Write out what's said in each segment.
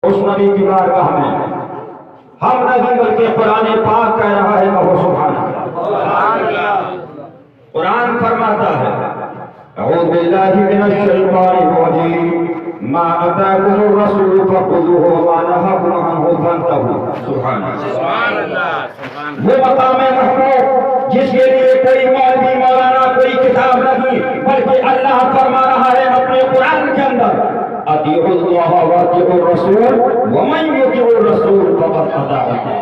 اس نبی کی بارگاہ میں ہم نہیں بلکہ قرآن پاک کہہ رہا ہے کہ سبحان اللہ۔ قرآن فرماتا ہے اعوذ باللہ من الشیطان الرجیم ما اتاکم الرسول فخذوه وما نهاکم عنہ فانتہوا۔ سبحان اللہ۔ وہ مقام محمود جس کے لیے کوئی مولوی مولانا کوئی کتاب نہیں بلکہ اللہ فرما رہا ہے اپنے قرآن کے اندر اطیعوا اللہ واطیعوا الرسول ومن یطع الرسول فقد اطاع اللہ۔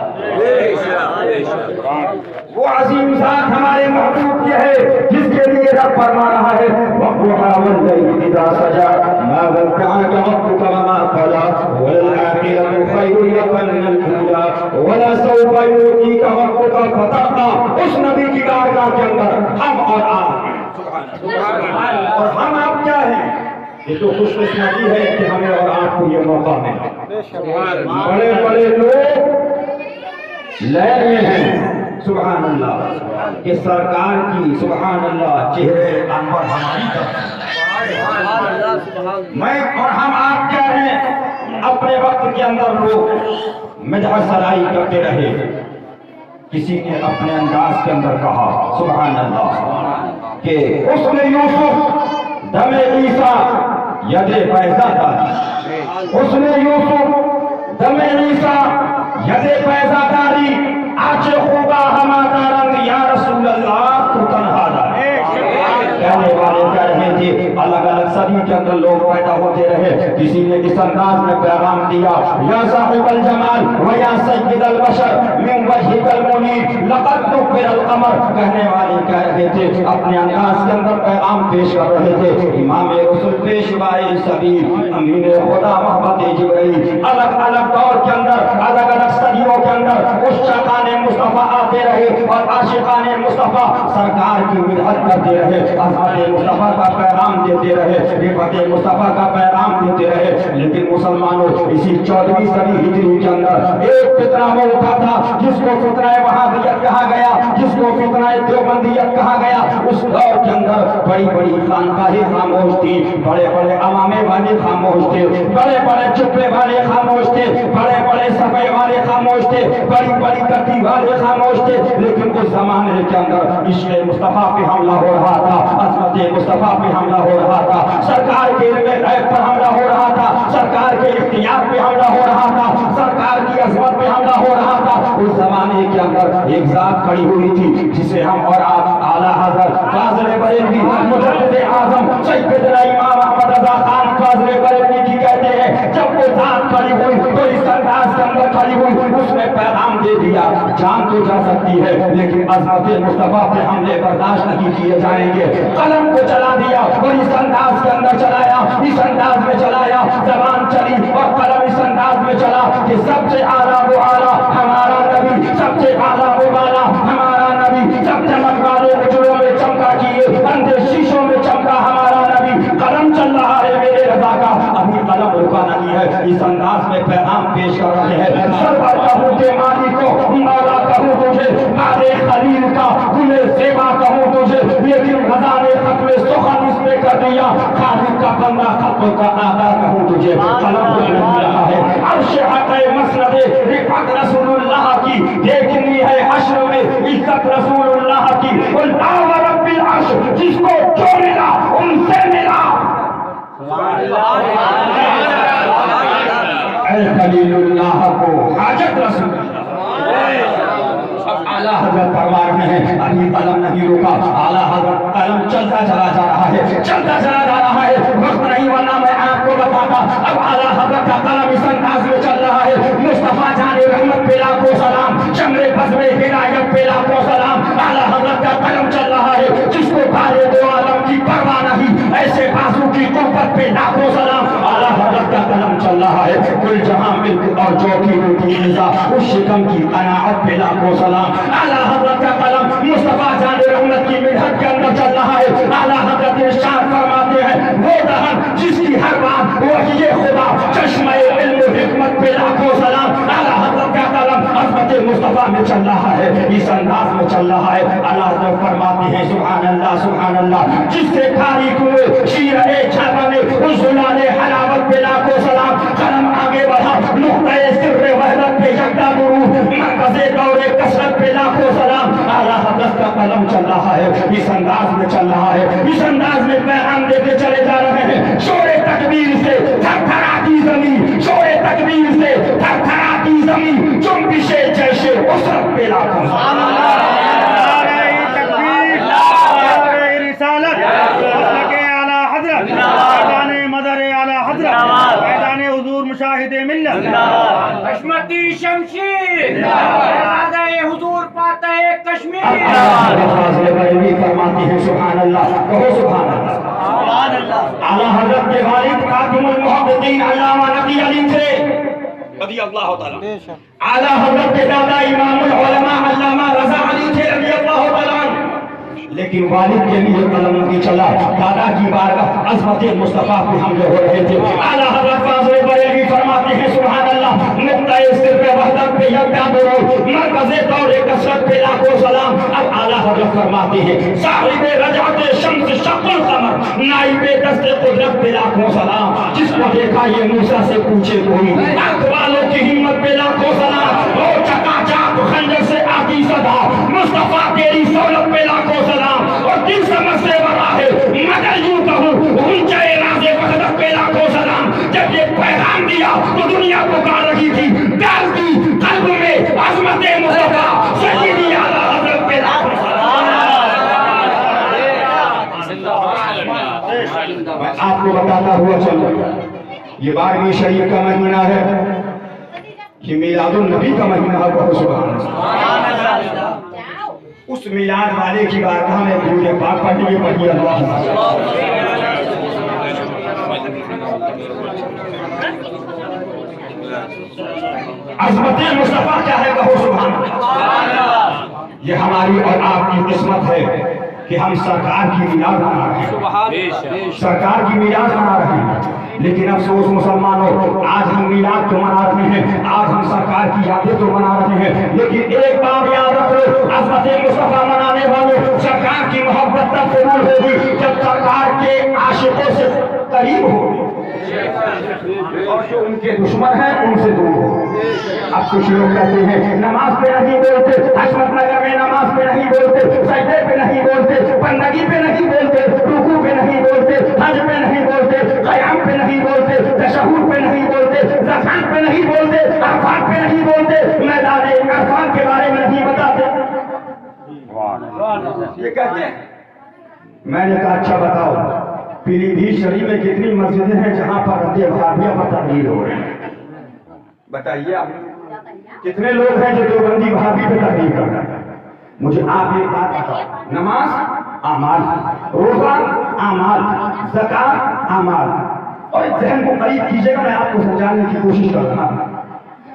وہ عظیم ذات ہمارے محبوب کے ہے جس کے لیے رب فرما رہا ہے وَالضُّحَىٰ وَاللَّيْلِ إِذَا سَجَىٰ مَا وَدَّعَكَ رَبُّكَ وَمَا قَلَىٰ وَلَلْآخِرَةُ خَيْرٌ لَكَ مِنَ الْأُولَىٰ وَلَسَوْفَ يُؤْتِيكَ رَبُّكَ فَتَرْضَىٰ۔ اس نبی کی بارگاہ کے اندر ہم اور آپ اور ہم آپ کیا ہیں؟ یہ تو خوش قسمتی ہے کہ ہمیں اور آپ کو یہ موقع ملا۔ بڑے بڑے لوگ لہر میں ہیں سبحان اللہ کہ سرکار کی سبحان اللہ چہرے انور ہماری طرف میں اور ہم آپ کیا ہیں؟ اپنے وقت کے اندر لوگ مدح سرائی کرتے رہے۔ کسی نے اپنے انداز کے اندر کہا سبحان اللہ کہ اس نے یوسف دم عیسیٰ ید بیضہ داری، اس نے یوسف دم عیسیٰ ید بیضہ داری آج خوبا ہمارا رنگ یا رسول اللہ تو تنہا داری۔ کہنے والے کہہ رہے تھے الگ الگ صدی کے اندر لوگ پیدا ہوتے رہے، کسی نے اس انداز میں پیغام دیا یا صاحب الجمال و یا سید البشر من وجهك المنیر لقد نور القمر۔ کہنے والے کہہ رہے تھے اپنے انداز کے اندر پیغام پیش کر رہے تھے۔ امام رسول پیشوائے سبیل امین خدا محمد جبرائیل الگ الگ دور کے اندر الگ الگ صدیوں کے اندر اس شاقان مصطفیٰ آتے رہے اور عاشقان مصطفیٰ سرکار کی مدحت کرتے رہے، عظمت مصطفیٰ کا پیغام دیتے رہے، رفعت مصطفیٰ کا پیغام دیتے رہے۔ لیکن مسلمانوں اسی 14ویں صدی ہجری کے اندر ایک فتنہ وہ اٹھا تھا جس کو فتنہ وہابیت کہا گیا، جس کو فتنہ دیوبندیت کہا گیا۔ اس دور کے اندر بڑی بڑی خانقاہیں خاموش تھی، بڑے بڑے امامے والے خاموش تھے، بڑے بڑے چپے والے خاموش تھے، بڑے بڑے صفے والے خاموش تھے، بڑی بڑی گدی والے خاموش تھے۔ لیکن اس زمانے کے اندر عشق مصطفیٰ پہ حملہ ہو رہا تھا، عظمت مصطفیٰ پہ حملہ ہو رہا تھا، سرکار کے علم غیب پر حملہ ہو رہا تھا، سرکار کے اختیار پہ حملہ ہو رہا تھا، سرکار کی عظمت پہ حملہ ہو رہا تھا۔ اس زمانے کے اندر ایک ذات کھڑی ہوئی تھی جسے ہم اور آپ اعلیٰ حضرت فاضل بریلوی مجدد اعظم سیدنا امام احمد رضا خان فاضل بریلوی کی کہتے ہیں جب وہ ذات کھڑی ہوئی تو اس انداز کے اندر کھڑی ہوئی، اس نے پیغام دے دیا جان تو جا سکتی ہے لیکن عظمت مصطفیٰ پہ حملے برداشت نہیں کیے جائیں گے۔ قلم کو چلا دیا اور اس انداز کے اندر چلایا، اس انداز میں چلایا، زبان چلی اور قلم اس انداز میں چلا کہ سب سے اعلیٰ وہ اعلیٰ ہمارا نبی، سب سے اعلیٰ وہ اعلیٰ ہمارا نبی، سب چمک والے اجڑوں میں چمکا کیے اندھے شیشوں میں چمکا ہمارا نبی۔ قلم چل رہا ہے میرے رضا کا، ابھی قلم رکا نہیں ہے، اس انداز میں پیغام پیش کر رہے ہیں۔ سرور کہوں کے مالی کو مولا کہوں تجھے، مارے خلیل کا گلے زیبا کہوں تجھے، لیکن رضا نے ختم سخن اس میں کر دیا، خالق کا بندہ خطوں کا آقا کہوں تجھے۔ قلم رک نہیں رہا ہے، عرش حق مسند رفعت رسول اللہ کی دیکھنی ہے حشر میں عزت رسول اللہ کی۔ قل اعوذ برب العرش، جس کو جو ملا ان سے ملا۔ اے خلیل اللہ کو حاجت رسول اعلیٰ حضرت فرما رہے ہیں ابھی قلم نہیں رکا، اعلیٰ حضرت قلم چلتا چلا جا رہا ہے، چلتا چلا جا رہا ہے، وقت نہیں ورنہ میں آپ کو بتاتا۔ اب اعلیٰ حضرت کا قلم اس انداز میں چل رہا ہے، مصطفیٰ جان رحمت پہ لاکھوں سلام، شمر بزم ہدایت پہ لاکھوں سلام۔ اعلیٰ حضرت کا قلم چل رہا ہے، جس کو بارے دو عالم کی پرواہ نہیں، ایسے بازو کی قوت پہ لاکھوں سلام۔ اعلیٰ حضرت کا قلم چل رہا ہے، کل جہاں ملک اور جو کی روٹی نظا، اس شکم کی قناعت پہ لاکھوں سلام۔ اعلیٰ حضرت کا قلم مصطفیٰ جان رحمت کی مدحت کے اندر چل رہا ہے۔ اعلیٰ حضرت ارشاد فرماتے ہیں وہ دہن جس کی ہر بات وحی خدا، چشمہ علم و حکمت پہ لاکھوں سلام۔ اعلیٰ حضرت کا قلم عظمت مصطفیٰ میں چل رہا ہے، اس انداز میں چل رہا ہے۔ اعلیٰ حضرت فرماتے ہیں سبحان اللہ سبحان اللہ، جس سے کھاری کوئے شیر چھاپا میں اس زلال حلاوت پہ لاکھوں سلام۔ قلم آگے بڑھا قلم چل رہا ہے، اس انداز میں چل رہا ہے، اس انداز میں پیغام دیتے چلے جا رہے ہیں. شور تکبیر سے تھر تھراتی زمین، شور تکبیر سے تھر تھراتی زمین، جنبش جیش اسرت پہ لاکھوں. مشاہد ملت حشمتی شمشیر زادہ حضور پاتا ہے کشمیر. فاضل بریلوی فرماتے ہیں سبحان اللہ، کہو سبحان اللہ. سبحان اللہ. اعلیٰ حضرت کے والد خاتم المحدثین علامہ نبی علی تھے رضی اللہ تعالیٰ. اعلیٰ حضرت کے دادا امام العلماء علامہ رضا علی تھے رضی اللہ تعالیٰ. لیکن والد کے لیے قلم نہیں چلا، دادا کی بارگاہ عظمت مصطفیٰ پہ حملے ہو رہے تھے. اعلیٰ حضرت فاضل بریلوی فرماتے ہیں سبحان اللہ، نقطۂ صرف وحدت پہ یکتا درود، مرکز طور کثرت پہ لاکھوں سلام. اب اعلیٰ حضرت فرماتے ہیں صاحب رجعت شمس شق القمر، نائب دست قدرت پہ لاکھوں سلام. جس کو دیکھا یہ موسیٰ سے پوچھے کوئی، حق والوں کی ہمت پہ لاکھوں سلام. وہ چکا چاک خنجر سے آتی صدا، مصطفیٰ تیری سہولت پہ لاکھوں سلام. اور دل سمجھ سے بڑا ہے مگر یوں کہوں اونچے راز وحدت پہ لاکھوں سلام. جب یہ پیغام دیا تو دنیا پکار رہی تھی، ڈال دی قلب میں عظمت مصطفیٰ سیدی اعلیٰ حضرت پہ لاکھوں سلام. میں آپ کو بتاتا ہوا چلوں، یہ 12ویں شریف کا مہینہ ہے، یہ میلاد النبی کا مہینہ ہے. بہت سبحان اللہ. اس میلاد والے کی بارگاہ میں درود پاک پڑھیے پڑھیے اللہ. عظمت مصطفیٰ کیا ہے کہو سبحان اللہ. یہ ہماری اور آپ کی قسمت ہے کہ ہم سرکار کی میلاد منا رہے ہیں، سرکار کی میلاد منا رہے ہیں. لیکن افسوس مسلمانوں، آج ہم میلاد تو منا رہے ہیں، آج ہم سرکار کی یادیں تو منا رہے ہیں، لیکن ایک بات یاد رکھو، عظمت مصطفیٰ منانے والوں، سرکار کی محبت تب قبول ہوگی جب سرکار کے عاشقوں سے قریب ہوگی اور جو ان کے دشمن ہیں ان سے دور ہو. اب کچھ لوگ کہتے ہیں نماز پہ نہیں بولتے، حشمت نگر میں نماز پہ نہیں بولتے، سجدے پہ نہیں بولتے، بندگی پہ نہیں بولتے، رکوع پہ نہیں بولتے، حج پہ نہیں بولتے، قیام پہ نہیں بولتے، تشہد پہ نہیں بولتے، زکات پہ نہیں بولتے، عرفات پہ نہیں بولتے، میدان عرفات کے بارے میں نہیں بتاتے. یہ کہتے ہیں. میں نے کہا اچھا بتاؤ پیلی بھیت شریف میں کتنی مسجدیں ہیں جہاں پر رد وہابیہ پر تقریر ہو رہے ہیں؟ بتائیے آپ کتنے لوگ ہیں جو دیوبندی وہابی پہ تقریر کر رہے ہیں؟ مجھے آپ ایک بات بتاؤ، نماز اعمال، روزہ اعمال، زکات اعمال. اور اس ذہن کو قریب کیجیے گا، میں آپ کو سمجھانے کی کوشش کر رہا ہوں.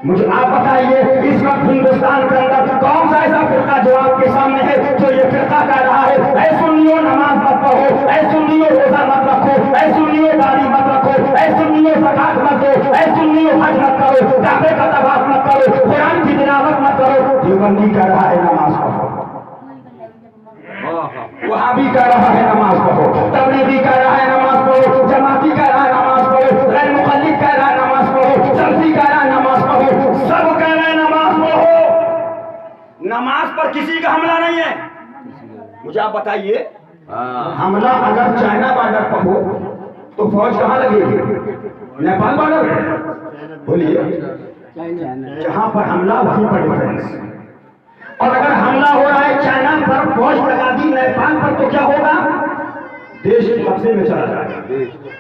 مجھے آپ بتائیے اس وقت ہندوستان کے اندر کون سا ایسا فرقہ جو آپ کے سامنے ہے جو یہ فرقہ کہہ رہا ہے اے سنیوں نماز مت پڑھو، اے سنیوں روزہ مت رکھو، اے سنیوں داڑھی مت رکھو، اے سنیوں زکات مت دو، اے سنیوں حج مت کرو، کعبے کا طواف مت کرو، قرآن کی تلاوت مت کرو. دیوبندی کہہ رہا ہے نماز پڑھو، وہابی کہہ رہا ہے نماز پڑھو، تبلیغی کہہ رہا ہے نماز پڑھو، جماعتی کہہ رہا ہے نماز پڑھو، غیر مقلد کہہ رہا ہے نماز پڑھو، سلفی کہہ رہا ہے نماز پڑھو، سب کہہ رہے ہیں نماز پڑھو. نماز پر کسی کا حملہ نہیں ہے. مجھے آپ بتائیے حملہ اگر چائنا بارڈر پر ہو تو فوج کہاں لگے گی؟ نیپال بارڈر. بولیے جہاں پر حملہ وہیں پر ڈیفنس. اور اگر حملہ ہو رہا ہے چائنا پر، فوج لگا دی نیپال پر، تو کیا ہوگا؟ دیش کے قبضے میں چلا جائے گا.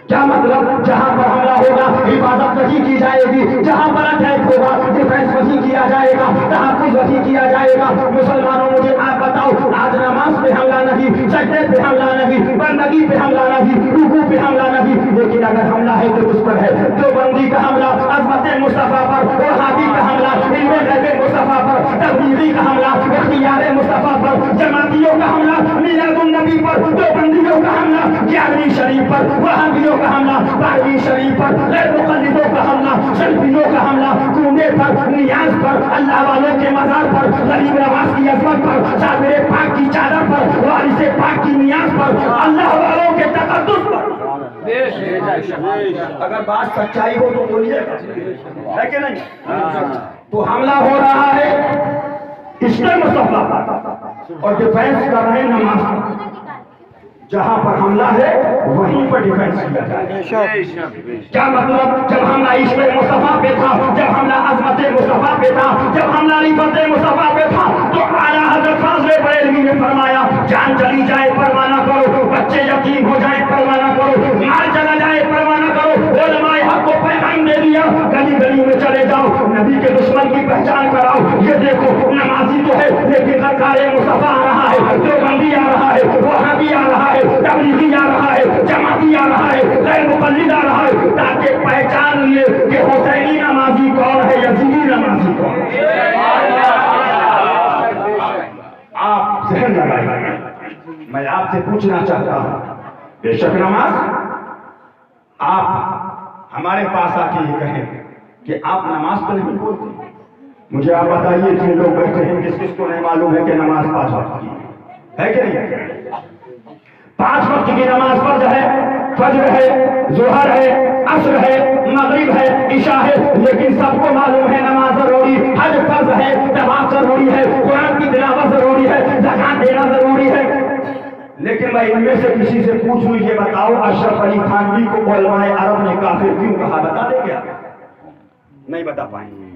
کیا مطلب؟ جہاں پر حملہ ہوگا حفاظت وسیع کی جائے گی، جہاں پر اٹیک ہوگا ڈیفنس وسیع کیا جائے گا، تحفظ وسیع کیا جائے گا. مسلمانوں مجھے آپ بتاؤ، آج نماز پہ حملہ نہیں، سجدے پہ حملہ نہیں، بندگی پہ حملہ نہیں، رکوع پہ حملہ نہیں، لیکن اگر حملہ ہے تو کس پر ہے؟ دیوبندی کا حملہ عظمت مصطفیٰ پر، وہابی کا حملہ علم غیب مصطفیٰ پر، تبلیغی کا حملہ اختیار مصطفیٰ پر، جماعتیوں کا حملہ میلاد النبی پر، دیوبندیوں کا حملہ 11ویں شریف پر، وہابیوں کا حملہ 12ویں شریف پر، غیر مقلدوں کا حملہ، سلفیوں کا حملہ کونے پر، نیاز پر، اللہ والوں کے مزار پر، غریب نواز کی عظمت پر، صابر پاک کی چادر پر، وارث پاک کی نیاز پر، اللہ والوں کے تقدس پر. اگر بات سچائی ہو تو بولیے ہے کہ نہیں؟ تو حملہ ہو رہا ہے عشق مصطفیٰ پر، اور ڈیفینس کر رہے ہیں نماز کا. جہاں پر حملہ ہے وہیں پر ڈیفینس کیا جائے. کیا مطلب؟ جب حملہ عشق مصطفیٰ پہ تھا، جب حملہ عظمت مصطفیٰ پہ تھا، جب حملہ رفعت مصطفیٰ پہ تھا، تو اعلیٰ حضرت فاضل بریلوی نے فرمایا جان چلی جائے پرواہ نہ کرو، بچے یتیم ہو جائیں پرواہ نہ کرو، مال چلا جائے پرواہ نہ کرو. علماء حق کو پیغام دے دیا، گلی گلی میں چلے جاؤ، نبی کے دشمن کی پہچان کراؤ. یہ دیکھو نمازی تو ہے لیکن سرکار مصطفیٰ آ رہا ہے، دیوبندی آ رہا ہے، وہابی آ رہا ہے، تبلیغی آ رہا ہے، جماعتی آ رہا ہے، غیر مقلد آ رہا ہے، تاکہ پہچان لے کہ حسینی نمازی کون ہے، یزیدی نمازی کون ہے. آپ ذہن لگائیے. میں آپ سے پوچھنا چاہتا ہوں، بے شک نماز آپ ہمارے پاس آ کے یہ کہیں کہ آپ نماز تو نہیں بولتے. مجھے آپ بتائیے جن لوگ بیٹھے ہیں کس کس کو نہیں معلوم ہے کہ نماز 5 وقت کی ہے کہ نہیں؟ 5 وقت کی نماز فرض ہے، فجر ہے، ظہر ہے، عصر ہے، مغرب ہے، عشاء ہے. لیکن سب کو معلوم ہے نماز ضروری، حج فرض ہے، طواف ضروری ہے، قرآن کی تلاوت ضروری ہے، زکات دینا ضروری ہے. لیکن میں ان میں سے کسی سے پوچھوں یہ بتاؤ اشرف علی تھانوی کو علماء عرب نے کافر کیوں کہا؟ بتا دیں کیا؟ نہیں بتا پائیں گے.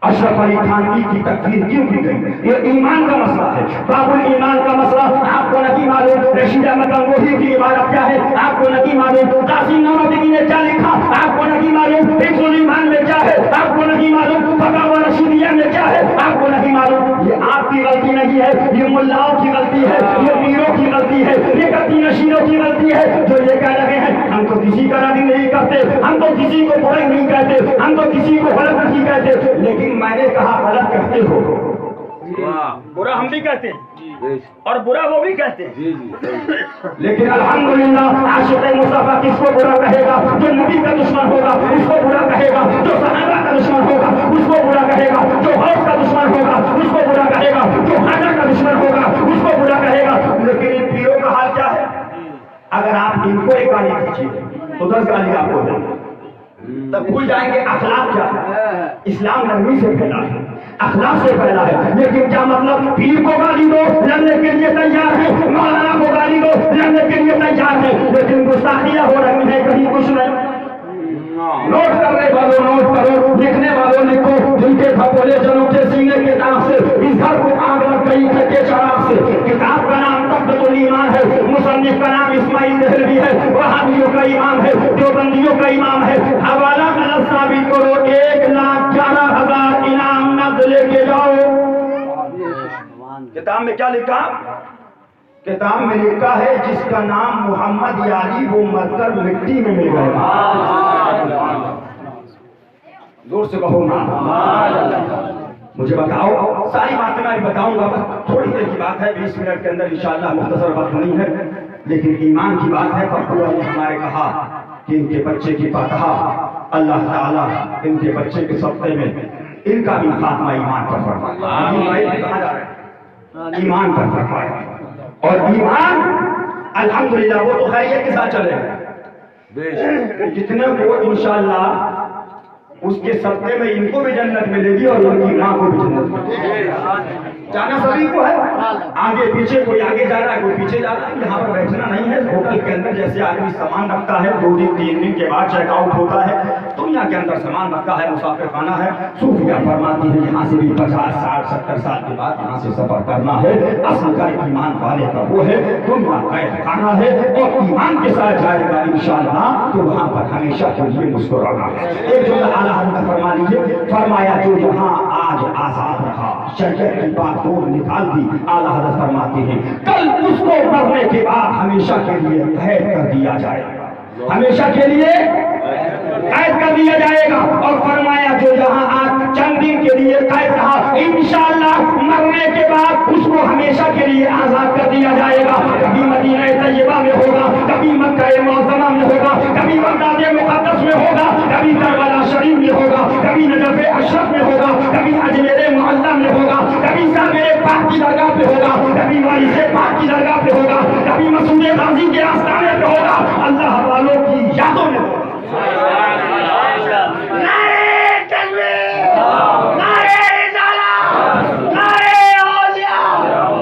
اشرف علی تھانوی کی تکفیر کیوں کی گئی؟ یہ ایمان کا مسئلہ ہے، باب الایمان کا مسئلہ. آپ کو نہیں معلوم رشید احمد گنگوہی کی عبارت کیا ہے؟ آپ کو نہیں معلوم قاسم نانوتوی نے کیا لکھا؟ آپ کو نہیں معلوم حفظ الایمان میں کیا ہے؟ آپ کو نہیں معلوم فتاوی رشیدیہ میں کیا ہے؟ آپ کو نہیں معلوم. یہ آپ کی غلطی نہیں ہے، یہ ملاؤں کی غلطی ہے، یہ پیروں کی غلطی ہے، یہ کتی نشینوں کی غلطی ہے جو یہ کہہ رہے ہیں ہم تو کسی کا رد نہیں کرتے، ہم تو کسی کو برا نہیں کہتے، ہم تو کسی کو غلط نہیں کہتے. لیکن میں نے کہا غلط کہتے ہو، برا ہم بھی کہتے ہیں اور برا وہ بھی کہتے ہیں. لیکن الحمدللہ عاشق مصطفیٰ کس کو برا کہے گا؟ جو نبی کا دشمن ہوگا اس کو برا کہے گا، جو صحابہ کا دشمن ہوگا اس کو برا کہے گا، جو غوث کا دشمن ہوگا اس کو برا کہے گا، جو خواجہ کا دشمن ہوگا اس کو برا کہے گا. لیکن ان پیروں کا حال کیا ہے؟ اگر آپ ان کو ایک گالی دیجیے تو 10 گالی آپ کو دیں گے، تب بھول جائیں گے اخلاق کیا ہے. اسلام نرمی سے پھیلا ہے، اخلاق سے پھیلا ہے. لیکن کیا مطلب پیر کو گالی دو لڑنے کے لیے تیار ہے، مولانا کو گالی دو لڑنے کے لیے تیار ہے، لیکن گستاخیاں ہو رہی ہیں کہیں کچھ نہیں. نوٹ کرنے والوں نوٹ کرو، لکھنے والوں لکھو. جن کے پھپولے جنوں کے سینے کے نام سے اس گھر کو آگ لگ گئی ہے کے چراغ سے. کتاب کا نام تقویۃ الایمان ہے، مصنف کا نام اسماعیل دہلوی ہے، وہابیوں کا امام ہے، دیوبندیوں کا امام ہے. حوالہ غلط ثابت کرو، 1,11,000 انعام نقد لے کے جاؤ. کتاب میں کیا لکھا؟ کتاب میں لکھا ہے جس کا نام محمد یاری وہ مر کر مٹی میں مل گیا. زور سے کہو نا. مجھے بتاؤ، ساری باتیں میں بتاؤں گا، بس تھوڑی دیر کی بات ہے، 20 منٹ کے اندر انشاءاللہ، مختصر وقت نہیں ہے. لیکن ایمان کی بات ہے. پپو نے ہمارے کہا کہ ان کے بچے کی فاتحہ اللہ تعالیٰ ان کے بچے کے صدقے میں ان کا بھی خاتمہ ایمان پر فرمائے. ایمان پر فرمائے. اور ایمان الحمدللہ وہ تو خیریت کے ساتھ چلے گا. جتنے کو انشاءاللہ اس کے صدقے میں ان کو بھی جنت ملے گی اور ان کی ماں کو بھی جنت ملے گی. جانا سبھی کو ہے، آگے پیچھے، کوئی آگے جا رہا ہے کوئی پیچھے جا رہا ہے. یہاں پر بیٹھنا نہیں ہے. ہوٹل کے اندر جیسے آدمی سامان رکھتا ہے 2 دن 3 دن کے بعد چیک آؤٹ ہوتا ہے، دنیا کے اندر سامان رکھتا ہے، مسافر خانہ ہے. صوفیہ فرماتی ہے یہاں سے بھی 50 60 70 سال کے بعد یہاں سے سفر کرنا ہے. اصل کا ایمان والے کا وہ ہے، دنیا قید خانہ ہے اور ایمان کے ساتھ جائے گا انشاءاللہ تو وہاں پر ہمیشہ کے لیے مسکرانا ہے. ایک جو اعلیٰ حضرت فرما لیجیے، فرمایا جو یہاں آج آزاد رہا شریعت کی بات توڑ نکال دی. اعلیٰ حضرت فرماتے ہیں کل اس کو مرنے کے بعد ہمیشہ کے لیے قید کر دیا جائے گا، ہمیشہ کے لیے قید کر دیا جائے گا. اور فرمایا جو یہاں آج چند دن کے لیے قید رہا انشاءاللہ مرنے کے بعد اس کو ہمیشہ کے لیے آزاد کر دیا جائے گا. کبھی مدینہ طیبہ میں ہوگا، کبھی مکہ معظمہ میں ہوگا، کبھی بغداد مقدس میں ہوگا، کبھی کربلا شریف میں ہوگا، کبھی نجف اشرف میں ہوگا، کبھی اجمیر معظم میں ہوگا، کبھی میرے پاک کی درگاہ پہ ہوگا، کبھی وارث پاک کی درگاہ پہ ہوگا، کبھی مسعود غازی کے آستانے پہ ہوگا، اللہ والوں کی یادوں میں ہوگا. نعرہ تکبیر، نعرہ رسالت، نعرہ اولیاء.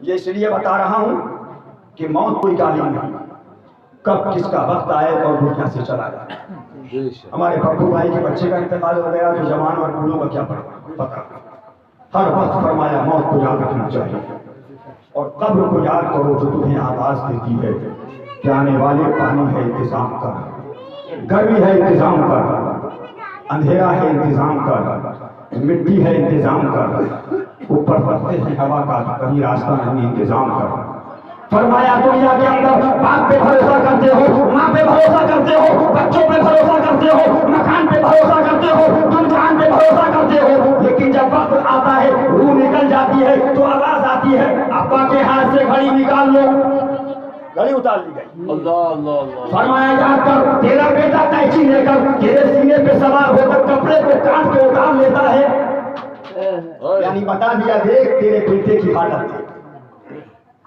یہ اس لیے بتا رہا ہوں کہ موت کوئی گالی نہیں، کب کس کا وقت آئے اور دنیا سے چلا جائے۔ ہمارے پپو بھائی کے بچے کا انتقال ہو گیا تو جوان اور بوڑھوں کا کیا پتا، ہر وقت فرمایا موت کو یاد رکھنا چاہیے، اور قبر کو یاد کرو جو تمہیں آواز دیتی ہے کہ آنے والے پانی ہے انتظام کر، گرمی ہے انتظام کر، اندھیرا ہے انتظام کر، مٹی ہے انتظام کر، اوپر پتے ہیں ہوا کا کہیں راستہ نہیں انتظام کر۔ فرمایا دنیا کے اندر باپ پہ بھروسہ کرتے ہو، ماں پہ بھروسہ کرتے ہو، بچوں پہ بھروسہ کرتے ہو، مکان پہ بھروسہ کرتے ہو، دکان پہ بھروسہ کرتے ہو، لیکن جب وقت آتا ہے روح نکل جاتی ہے تو آواز آتی ہے ابا کے ہاتھ سے گھڑی نکال لو، گھڑی اتار لی گئی۔ فرمایا یاد کر تیرا بیٹا قینچی لے کر تیرے سینے پہ سوار ہو کر کپڑے کو کاٹ کے اتار لیتا ہے، یعنی بتا دیا دیکھ تیرے بیٹے کی حالت ہے،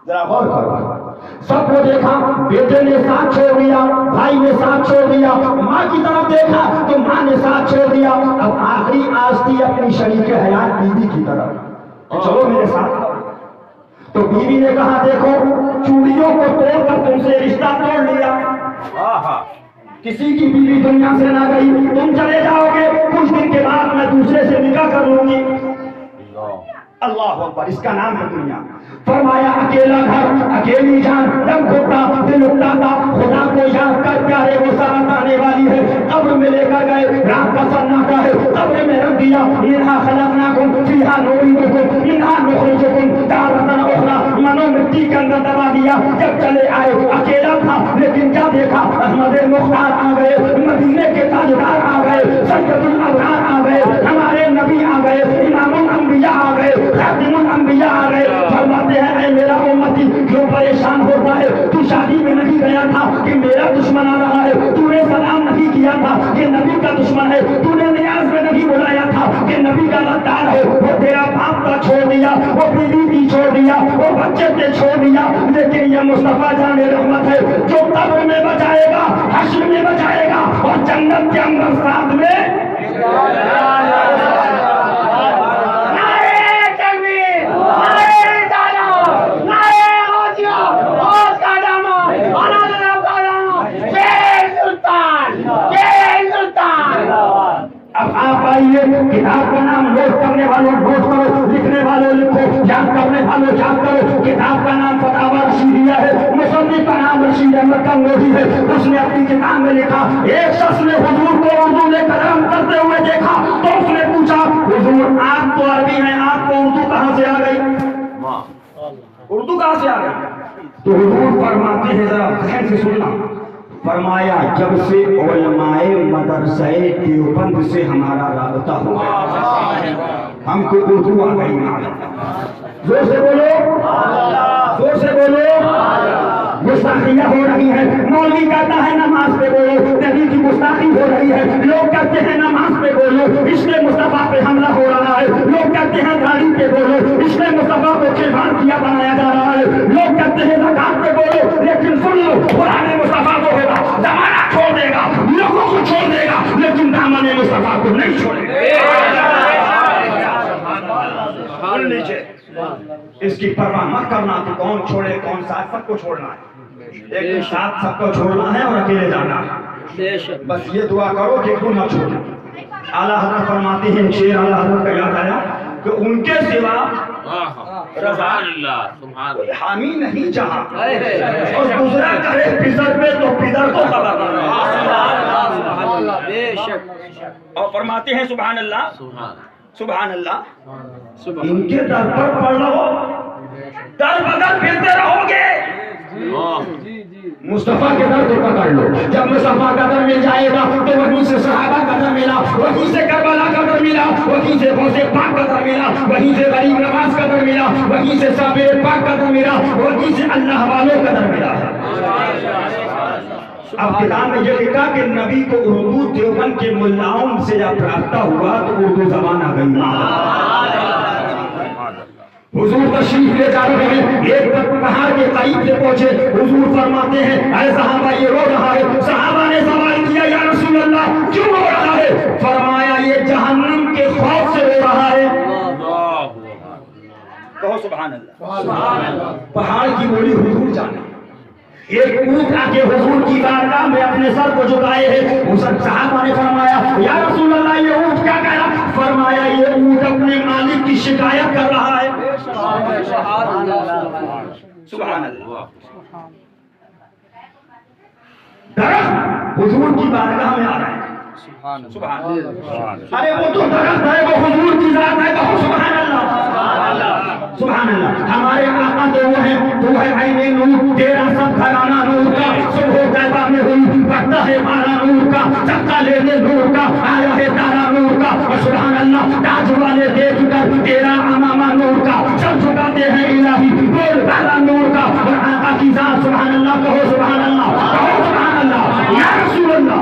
ذرا غور کرو۔ سب کو دیکھا، بیٹے نے ساتھ چھوڑ دیا، بھائی نے ساتھ چھوڑ دیا، ماں کی طرف دیکھا تو ماں نے ساتھ چھوڑ دیا، اب آخری آس تھی اپنی شریک حیات بیوی کی طرف، چلو میرے ساتھ۔ تو بیوی نے کہا دیکھو چوڑیوں کو توڑ کر تم سے رشتہ توڑ لیا، کسی کی بیوی دنیا سے نہ گئی، تم چلے جاؤ گے، کچھ دن کے بعد میں دوسرے سے نکاح کر لوں گی۔ اللہ اکبر، اس کا نام ہے دنیا۔ فرمایا اکیلا گھر، اکیلی جان، دم گھٹتا، دل اٹھاتا، خدا کو یاد کر پیارے وہ ساتھ آنے والی ہے۔ قبر میں لے کر گئے، رات کا سناٹا ہے، قبر میں رکھ دیا، منہا خلقناکم فیہا نعیدکم منہا نخرجکم تارۃ اخری، منو مٹی کے اندر دبا دیا۔ جب چلے آئے اکیلا تھا، لیکن کیا دیکھا، احمد مختار آ گئے، مدینے کے تاجدار آ گئے، سید الابرار آ گئے، ہمارے نبی آ گئے، امام الانبیاء آ گئے، خاتم الانبیاء آ گئے۔ فرماتے ہیں اے میرا امتی کیوں پریشان ہوتا ہے، تو شادی میں نہیں گیا تھا کہ میرا دشمن آ رہا ہے، تو نے سلام نہیں کیا تھا کہ نبی کا دشمن ہے، تو نے نیاز میں نہیں بلایا تھا کہ نبی کا غدار ہے، وہ تیرا باپ کا چھوڑ دیا، وہ بیوی بھی چھوڑ دیا، وہ بچے سے چھوڑ دیا، لیکن یہ مصطفیٰ جان رحمت ہے جو قبر میں بچائے گا، حشر میں بچائے گا، اور جنت کے اندر ساتھ میں اب آپ آئیے، کتاب کا نام نوٹ کرنے والوں نوٹ کرو، لکھنے والوں لکھو، یاد کرنے والوں یاد کرو۔ کتاب کا نام فتاوی رشیدیہ ہے، مصنف کا نام رشید احمد گنگوہی ہے۔ اس نے اپنی کتاب میں لکھا ایک شخص نے حضور کو اردو میں کلام کرتے ہوئے دیکھا تو اس نے پوچھا حضور آپ تو عربی ہیں، آپ کو اردو کہاں سے آ گئی، اردو کہاں سے آ گئی؟ تو حضور فرماتے ہیں ذرا ذہن سے سننا، فرمایا جب سے علماء مدرسہ دیوبند سے ہمارا رابطہ ہوا ہم کو اردو آ گئی۔ زور سے بولو، زور سے بولو۔ گستاخیاں ہو رہی ہے، مولوی کہتا ہے نماز پہ بولو، نبی کی گستاخی ہو رہی ہے، لوگ کہتے ہیں نماز پہ بولو، عشق مصطفیٰ پہ حملہ ہو رہا ہے، لوگ کہتے ہیں داڑھی پہ بولو، عشق مصطفیٰ کو کھلواڑ کیا بنایا جا رہا ہے، لوگ کہتے ہیں زکات پہ بولو، لیکن سن لو قرآن مصطفیٰ کو ہوگا، زمانہ چھوڑ دے گا، لوگوں کو چھوڑ دے گا، لیکن دامن مصطفیٰ کو نہیں چھوڑے گا۔ اس کی پرواہ مت کرنا کہ کون چھوڑے کون ساتھ، سب کو چھوڑنا ہے، ایک ساتھ سب کو چھوڑنا ہے اور اکیلے جانا ہے، بس یہ دعا کرو کہ کوئی نہ چھوڑے۔ اعلیٰ حضرت فرماتے ہیں، شیر اعلیٰ حضرت کا یاد آیا کہ ان کے سوا رضا کوئی حامی نہیں چاہا، اور دوسرا کرے پدر پہ تو پدر کو خبر اور فرماتے ہیں سبحان اللہ سبحان اللہ، ان کے در پر پڑھ لو، در بدر پھرتے رہو گے، مصطفیٰ کے در کو پکڑ لو، جب مصطفیٰ کا در مل جائے گا تو وہیں سے صحابہ کا در ملا، وہیں سے کربلا کا در ملا، وہیں سے غوث پاک کا در ملا، وہیں سے غریب نواز کا در ملا، وہیں سے صابر پاک کا در ملا، وہیں سے اللہ والوں کا در ملا۔ اب کتاب میں یہ لکھا کہ نبی کو اردو دیوبند کے ملاؤں سے جب رابطہ ہوا تو اردو زبان آ گئی۔ حضور تشریف لے جا رہے ہیں، ایک پہاڑ کے قریب سے پہنچے، حضور فرماتے ہیں اے صحابہ یہ رو رہا ہے۔ صحابہ نے سوال کیا یا رسول اللہ کیوں رو رہا ہے؟ فرمایا یہ جہنم کے خوف سے رو رہا ہے۔ کہو سبحان سبحان اللہ. پہاڑ کی بولی حضور جانے. ایک اونٹ آ کے حضور کی بارگاہ میں اپنے سر کو جھکائے ہے. اس صحابہ نے فرمایا یا رسول اللہ یہ اونٹ کیا کہہ رہا؟ فرمایا یہ اونٹ اپنے مالک کی شکایت کر رہا ہے. سبحان اللہ. درخت حضور کی بارگاہ میں آ رہا ہے. سبحان اللہ. ارے وہ تو درخت ہے، وہ حضور کی ذات ہے. کہو سبحان اللہ. سبحان اللہ. ہمارے آقا تو وہ ہے، تو ہے عین نور، تیرا سب گھرانہ نور کا. صبح طیبہ میں ہوئی پڑتا ہے مارا نور کا، چکا لینے نور کا، آیا ہے تارا نور کا. اور سبحان اللہ تاج والے دیکھ کر تیرا امامہ نور کا، سب جھکاتے ہیں الہی بول بالا نور کا. اور آقا کی ذات سبحان اللہ. کہو سبحان اللہ. کہو سبحان اللہ. یا رسول اللہ.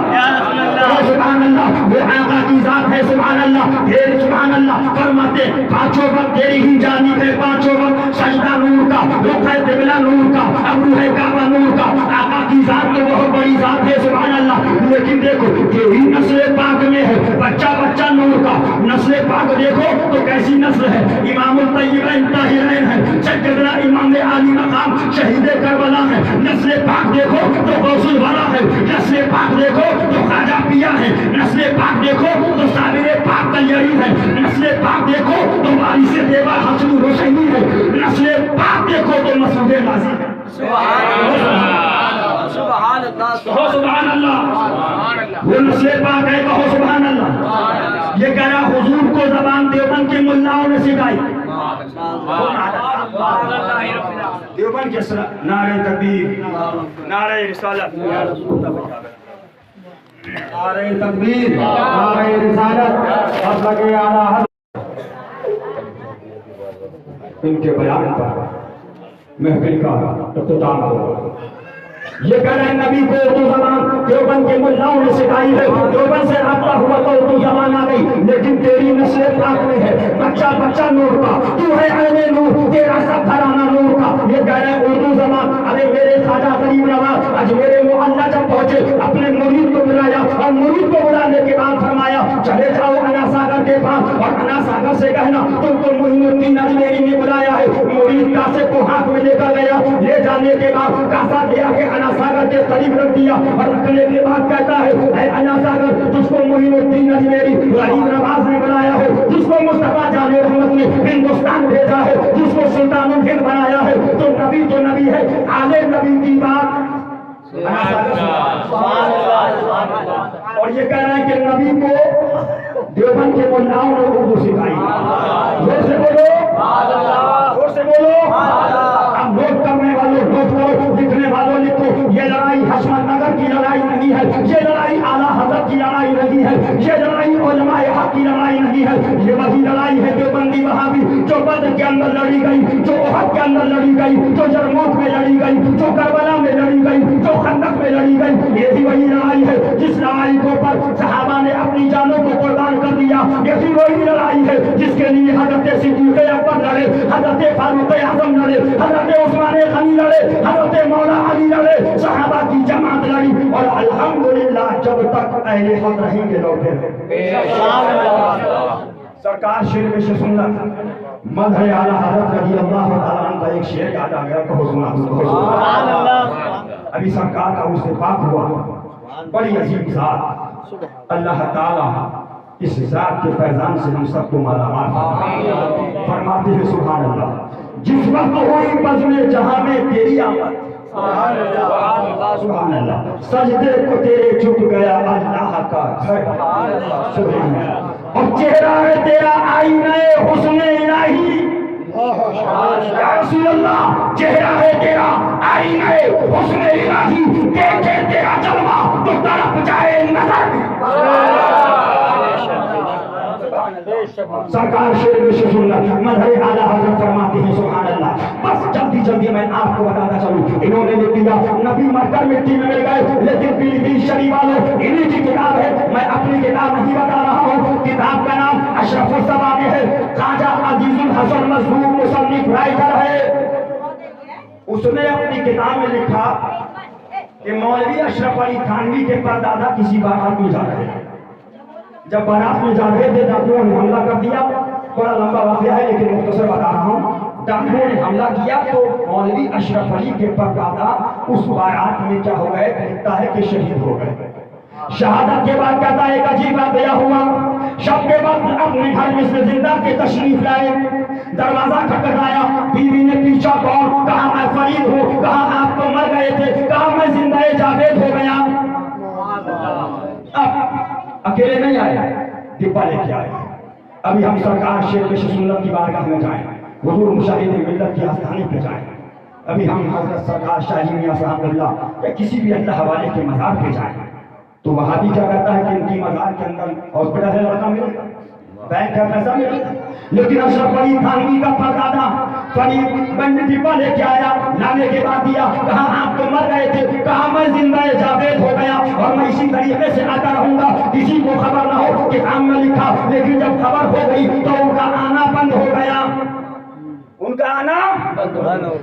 کہو سبحان اللہ. وہ آقا کی ذات ہے. سبحان اللہ. پھر سبحان اللہ فرماتے پانچوں وقت تیری ہی جانب ہے، پانچوں وقت سجدہ نور کا، رخ ہے قبلہ نور کا، ابرو ہے کعبہ نور کا. آقا کی ذات تو بہت بڑی ذات ہے. سبحان اللہ. لیکن دیکھو تیری نسل پاک میں ہے بچہ بچہ نور کا. نسل پاک دیکھو تو کیسی نسل ہے. امام الطیبین طاہرین ہے، سیدنا امام عالی مقام شہید کربلا ہے. نسل پاک دیکھو تو غوث الورا ہے. نسل پاک دیکھو تو خواجہ پیا ہے. نسل پاک دیکھو تو صابر پاک کلیری ہے. نسل پاک دیکھو تو وارث دیوا حسن حسینی ہے. نسل پاک دیکھو تو مسعود غازی ہے. سبحان اللہ. سبحان اللہ. کہو سبحان اللہ. وہ نسل پاک ہے. کہو سبحان اللہ. یہ کہہ رہا حضور کو زبان دیوبند کے ملاؤں نے سکھائی. دیوبند کے نعرہ تکبیر، نعرہ رسالت، نعرہ تکبیر، نعرہ رسالت اور لگے اعلیٰ ان کے بیان پر محفل کا اختتام ہو. یہ کہہ رہے نبی کو اردو زبان دیوبند کے ملاؤں نے سکھائی ہے. دیوبند سے رابطہ ہوا تو اردو زبان آ گئی، لیکن تیری نسل پاک میں ہے بچہ بچہ نور کا. تو ہے عین نور، تیرا سب گھرانہ نور کا. یہ کہہ رہے اردو زبان. ارے میرے خواجہ غریب نواز آج میرے معلّہ جب پہنچے اپنے مرید کو بلایا اور مرید کو بلانے کے بعد فرمایا چلے جاؤ انا ساگر کے پاس اور انا ساگر سے کہنا تم کو معین الدین اجمیری نے بلایا ہے. مرید کاسے کو ہاتھ میں لے کر گیا. لے جانے کے بعد کاسا لے کے انا ساگر کے قریب رکھ دیا اور رکھنے کے بعد کہتا ہے اے انا ساگر جس کو معین الدین اجمیری غریب نواز نے بنایا ہے، جس کو مصطفیٰ جان رحمت نے ہندوستان بھیجا ہے، جس کو سلطان الہند بنایا ہے، تو نبی ہے. آلے نبی کی بات اور یہ کہہ رہا ہے کہ نبی کو دیوبند کے ملاؤں نے اردو سکھائی. زور سے بولو، زور سے بولو. اب نوٹ کرنے والوں نوٹ کرو، لکھنے والوں لکھو. یہ لڑائی حشمت نگر کی لڑائی نہیں ہے، یہ لڑائی اعلیٰ حضرت کی لڑائی نہیں ہے، یہ لڑائی علماء حق کی لڑائی نہیں ہے. یہ وہی لڑائی ہے دیوبندی وہابی جو بدر کے اندر لڑی گئی، جو احد کے اندر لڑی گئی، جو یرموک میں لڑی گئی، جو کربلا میں لڑی گئی، جو خندق میں لڑی گئی. یہ بھی وہی لڑائی ہے جس لڑائی کو پر صحابہ نے اپنی جانوں کو قربان کر دیا. یہ بھی وہی لڑائی ہے جس کے لیے حضرت صدیق اکبر لڑے، حضرت فاروق اعظم لڑے، حضرت عثمان غنی لڑے، حضرت مولا علی لڑے، صحابہ کی جماعت لڑی. اور الحمدللہ جب تک اہل حق رہیں گے لوٹے سرکار شعر میں سے سننا مدح اعلیٰ حضرت رضی اللہ تعالیٰ عنہ کا ایک شعر یاد آ گیا. کہو سنا. ابھی سرکار کا استفاق ہوا، بڑی عظیم ذات. اللہ تعالیٰ اس ذات کے فیضان سے ہم سب کو مالا مال فرماتے ہیں. سبحان اللہ. جس وقت ہوئی بزم جہاں میں تیری آمد، سبحان اللہ، سجدے کو تیرے جھک گیا اللہ کا گھر. سبحان اللہ. اور چہرہ ہے تیرا آئینہ حسن الہی. یا رسول اللہ چہرہ ہے تیرا آئینہ حسن الہی. دیکھے تیرا جلوہ تو تڑپ جائے نظر. سرکار شعر میں سے سننا مدح اعلیٰ حضرت فرماتے ہیں. سبحان اللہ. بس جلدی جلدی میں آپ کو بتاتا چلوں. انہوں نے لکھ دیا نبی مر کر مٹی میں مل گئے، لیکن پیلی شریف والوں انہی کی کتاب ہے. میں اپنی کتاب نہیں بتا رہا ہوں. کتاب کا نام اشرف الزمانے ہے. خواجہ عزیز الحسن مظلوم مصنف رائٹر ہے. اس نے اپنی کتاب میں لکھا کہ مولوی اشرف علی تھانوی کے پردادا کسی بارات میں جا رہے ہیں. جب بارات میں جا رہے تھے ڈاکوؤں نے حملہ کر دیا. بڑا لمبا واقعہ ہے لیکن مختصر بتا رہا ہوں. ڈاکوؤں نے حملہ کیا تو مولوی اشرف علی کے پردادا اس بارات میں کیا ہو گئے؟ لکھتا ہے کہ شہید ہو گئے۔ شہادت کے بعد کہتا ہے ایک عجیب واقعہ ہوا، شب کے بعد اپنے گھر میں سے زندہ کے تشریف لائے، دروازہ کھٹکھٹایا، بیوی نے پیچھا کون؟ کہا میں فرید ہوں۔ کہا آپ تو مر گئے تھے۔ کہا میں زندہ جاوید ہو گیا۔ اب اکیلے نہیں آئے، ڈبہ لے کے آئے۔ ابھی ہم سرکار شیر پیش سنت کی بارگاہ میں جائیں، حضور مشاہد ملت کی آستانے پہ جائیں، ابھی ہم حضرت سرکار شاہ جی میاں صاحب اللہ یا کسی بھی اللہ حوالے کے مزار پہ جائیں تو وہاں بھی کیا کرتا ہے کہ ان کی مزار کے اندر ہاسپٹل ہے، لڑکا ملے گا، بینک کا پیسہ ملے گا، لیکن اشرف علی تھانوی کا پردادا فرید بند ڈبہ لے کے آیا، لانے کے بعد دیا، کہا آپ تو مر گئے تھے، کہا میں زندہ جاوید ہو گیا اور میں اسی طریقے سے آتا رہوں گا، کسی کو خبر نہ ہو کہ کام میں لکھا، لیکن جب خبر ہو گئی تو ان کا آنا بند ہو گیا، ان کا آنا۔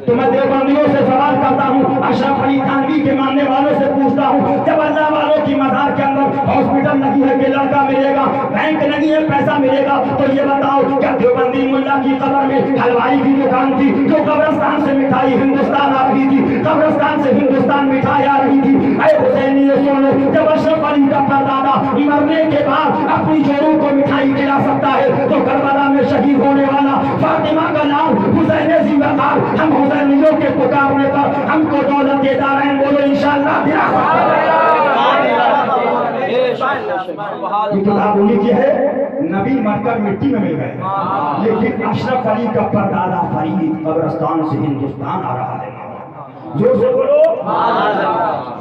تو میں دیوبندیوں سے سوال کرتا ہوں، اشرف علی تھانوی کے ماننے والوں سے پوچھتا ہوں، جب اللہ والوں کی مزار کے اندر ہاسپٹل نہیں ہے کہ لڑکا ملے گا، بینک نہیں ہے پیسہ ملے گا، تو یہ بتاؤ کیا دیوبندی ملا کی قبر میں حلوائی کی دکان تھی جو قبرستان سے مٹھائی ہندوستان آ رہی تھی، قبرستان سے ہندوستان مٹھائی آ رہی تھی؟ اے حسینی سنو، جب اشرف علی کا پردادا مرنے کے بعد اپنی جوڑوں کو مٹھائی کھلا سکتا ہے تو کربلا میں شہید ہونے والا فاطمہ کا نام حسین ذی وقار، ہم حسینیوں کے پکارنے پر ہم کو دولت دیتا رہیں، بولو انشاءاللہ دلا یہ کتاب انہی کی ہے، نبی مر کر مٹی میں مل گئے، لیکن اشرف علی کا پردادا فرید قبرستان سے ہندوستان آ رہا ہے۔ زور سے بولو،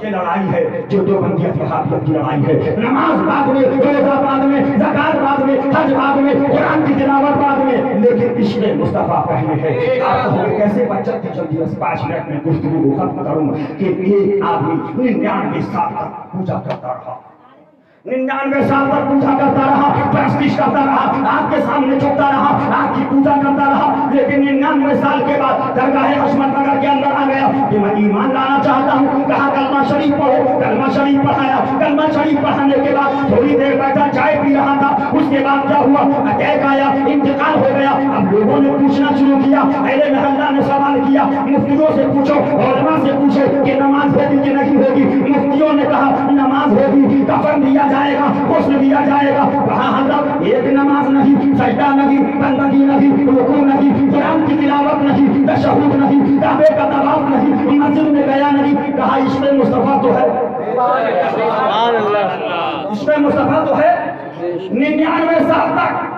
یہ لڑائی ہے جو دیوبندیت وہابیت کی لڑائی ہے۔ نماز بعد میں، روزہ بعد میں، زکات بعد میں، حج بعد میں، قرآن کی تلاوت بعد میں، لیکن عشق مصطفیٰ پہلے ہے۔ آپ کہو کیسے بچت کی جلدی بس 5 منٹ میں گفتگو کو ختم کروں کہ ایک آدمی 99 سال تک پوجا کرتا رہا، 99 سال تک پوجا کرتا رہا، پرستش کرتا رہا، آپ کے سامنے جھکتا رہا، آپ کی پوجا کرتا رہا، لیکن 99 سال کے بعد درگاہ عصمت نگر کے اندر آ گیا کہ میں ایمان لانا چاہتا ہوں۔ کہا کلمہ شریف پڑھو، کلمہ شریف پڑھایا، کلمہ شریف پڑھانے کے بعد تھوڑی دیر بیٹھا چائے پی رہا تھا، اس کے بعد کیا ہوا؟ اٹیک آیا، انتقال ہو گیا۔ اب لوگوں نے پوچھنا شروع کیا، اہل محلہ نے سوال کیا، مفتیوں سے پوچھو، علماء سے پوچھو کہ نماز ہوگی کہ نہیں ہوگی؟ مفتیوں نے کہا نماز ہوگی، کفن دیا جائے گا، غسل دیا جائے گا۔ کہا حضرت ایک نماز نہیں، سجدہ نہیں، بندگی نہیں، رکوع نہیں، قرآن کی تلاوت نہیں، تشہد نہیں، کعبے کا طواف نہیں، مسجد میں گیا نہیں۔ کہا عشق مصطفیٰ تو ہے، عشق مصطفیٰ تو ہے۔ 99 سال تک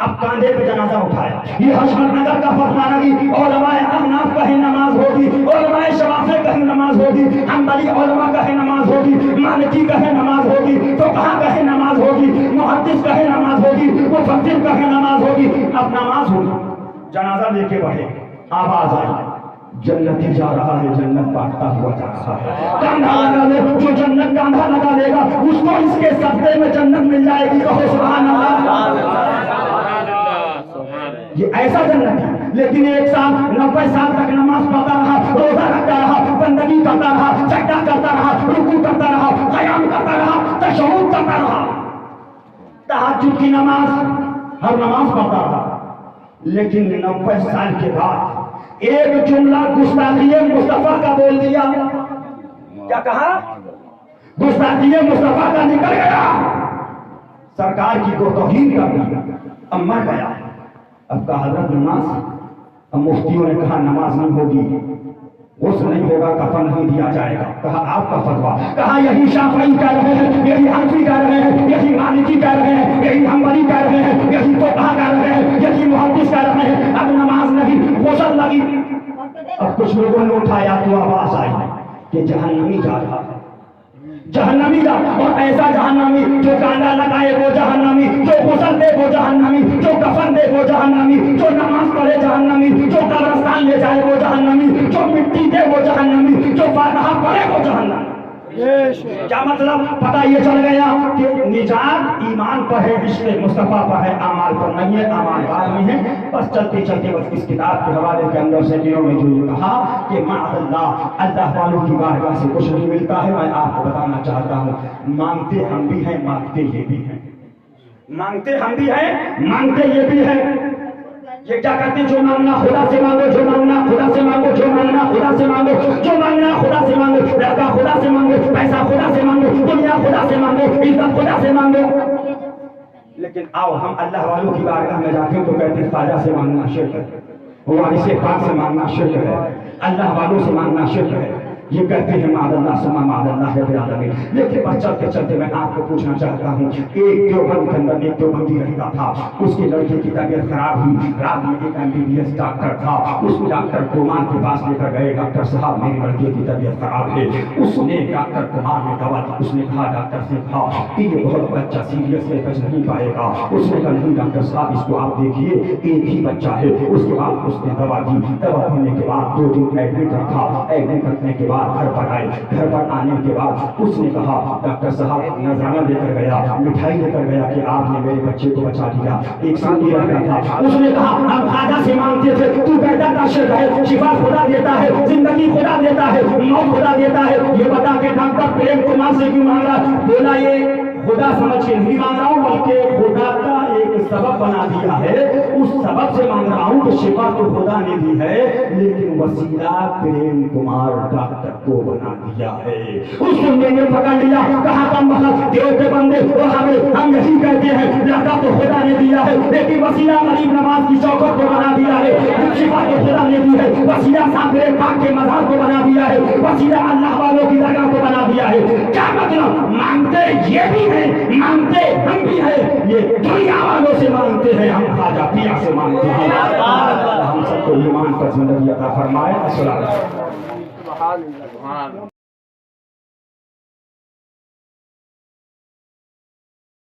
اب کاندھے پہ جنازہ اٹھایا، یہ حشمت نگر کا فتویٰ نہیں، علماء احناف کہیں نماز ہوگی، علماء شوافی کہیں نماز ہوگی، حنبلی علماء کہیں نماز ہوگی، مالکی کہیں نماز ہوگی، فقہا کہیں نماز ہوگی، محدث کہیں نماز ہوگی، مفسر کہیں نماز ہوگی۔ اب نماز ہوگی، جنازہ لے کے بڑھے، آواز آئی جنتی جا رہا ہے، جنت بانٹتا ہوا جا رہا ہے، کاندھا لگا لے، جو جنت کاندھا لگا لے گا اس کو اس کے صدقے میں جنت مل جائے گی، کہو سبحان اللہ۔ یہ ایسا جنت ہے، لیکن ایک سال 90 سال تک نماز پڑھتا رہا، روزہ رکھتا رہا، بندگی کرتا رہا، سجدہ کرتا رہا، رکوع کرتا رہا، قیام کرتا رہا، تشہد کرتا رہا، تہجد کی نماز ہر نماز پڑھتا رہا، لیکن 90 سال کے بعد ایک جملہ گستاخی مصطفیٰ کا بول دیا۔ کیا کہا؟ گستاخی مصطفیٰ کا نکل گیا، سرکار کی کو توہین کر دی، اب مر گیا۔ اب کہا حضرت نماز، اب مفتیوں نے کہا نماز نہیں ہوگی، غسل نہیں ہوگا، کفن نہیں دیا جائے گا۔ کہا آپ کا فتویٰ؟ کہا یہی شافعی کہہ رہے ہیں، یہی حنفی کہہ رہے ہیں، یہی مالکی کہہ رہے ہیں، یہی حنبلی کہہ رہے ہیں، یہی فقہا کہہ رہے ہیں، یہی محدث کہہ رہے ہیں، اب نماز نہیں، غسل لگی۔ اب کچھ لوگوں نے اٹھایا تو آواز آئی کہ جہنمی جا رہا ہے، جہنمی جا، اور ایسا جہنمی جو کانڈا لگائے وہ جہنمی، جو غسل دے وہ جہنمی، جو کفن دے وہ جہنمی، جو نماز پڑھے جہنمی، جو قبرستان لے جائے وہ جہنمی، جو مٹی دے وہ جہنمی، جو فاتحہ پڑھے وہ جہنمی۔ کیا مطلب؟ پتہ یہ چل گیا کہ نجات ایمان پر ہے، عشق مصطفیٰ پر ہے، اعمال پر نہیں ہے، اعمال بعد میں ہے۔ بس چلتے چلتے بس اس کتاب کے حوالے کے اندر سے دنوں میں جو یہ کہا کہ معاذ اللہ، اللہ والوں کی بارگاہ سے کچھ نہیں ملتا ہے، میں آپ کو بتانا چاہتا ہوں مانگتے ہم بھی ہیں، مانگتے یہ بھی ہیں، مانگتے ہم بھی ہیں، مانگتے یہ بھی ہیں۔ یہ کیا کرتے ہیں؟ جو مانگنا خدا سے مانگو، جو مانگنا خدا سے مانگو، جو مانگنا خدا سے مانگو، جو مانگنا خدا سے مانگو، لڑکا خدا سے مانگو، پیسہ خدا سے مانگو، دنیا خدا سے مانگو، عزت خدا سے مانگو۔ لیکن آؤ ہم اللہ والوں کی بارگاہ میں جاتے ہیں تو کہتے ہیں خواجہ سے مانگنا شرک ہے، وارث پاک سے مانگنا شرک ہے، اللہ والوں سے مانگنا شرک ہے۔ یہ کہتے ہیں معاذ اللہ ثم معاذ اللہ رب العالمین۔ لیکن بس چلتے چلتے میں آپ کو پوچھنا چاہتا ہوں، ایک دیوبند کے اندر ایک دیوبندی رہتا تھا، اس کے لڑکے کی طبیعت خراب ہوئی، رات میں ایک MBBS ڈاکٹر تھا، اس ڈاکٹر کمار کے پاس لے کر گئے، ڈاکٹر صاحب میرے لڑکے کی طبیعت خراب ہے۔ اس نے ڈاکٹر کمار نے دوا دی، اس نے کہا ڈاکٹر سے کہا کہ یہ بہت بچہ سیریس ہے، بچ نہیں پائے گا۔ اس نے کہا نہیں ڈاکٹر صاحب اس کو آپ دیکھیے، ایک ہی بچہ ہے۔ اس کے بعد اس نے دوا دی، دوا دینے کے بعد 2 دن ایڈمٹ رکھا، ایڈمٹ رکھنے کے بعد گھر پر آئے، گھر پر آنے کے بعد اس نے کہا ڈاکٹر صاحب نذرانہ لے کر گیا، مٹھائی لے کر گیا کہ آپ نے میرے بچے کو بچا دیا، ایک سال بھی رہ گیا تھا۔ اس نے کہا ہم خواجہ سے مانگتے تھے، تو کہتا تھا شرک ہے، شفا خدا دیتا ہے، زندگی خدا دیتا ہے، موت خدا دیتا ہے، یہ بتا کے ڈاکٹر پریم کمار سے کیوں مانگ رہا؟ بولا یہ خدا سمجھ کے نہیں مانگ رہا ہوں، بلکہ خدا کا ایک سبب بنا دیا ہے، اس سبب سے مانگ رہا ہوں کہ شفا تو خدا نے دی ہے، لیکن وسیلہ پریم کمار ڈاکٹر کو بنا دیا ہے۔ اس بندے نے پکڑ لیا، کہا کم بخت دیو کے بندے، ہم یہی کہتے ہیں لڑکا تو خدا نے دیا ہے، لیکن وسیلہ غریب نواز کی چوکھٹ کو بنا دیا ہے، شفا تو خدا نے دی ہے، وسیلہ صابر پاک کے مزار کو بنا دیا ہے، وسیلہ اللہ والوں کی درگاہ کو بنا دیا ہے۔ کیا مطلب؟ مانگتے یہ بھی ہے، مانگتے ہم بھی ہیں، یہ دنیا والوں سے مانگتے ہیں، ہم خواجہ پیر سے مانگتے ہیں۔ ہم سب کو ایمان پر زندگی عطا فرمائے۔ السلام علیکم۔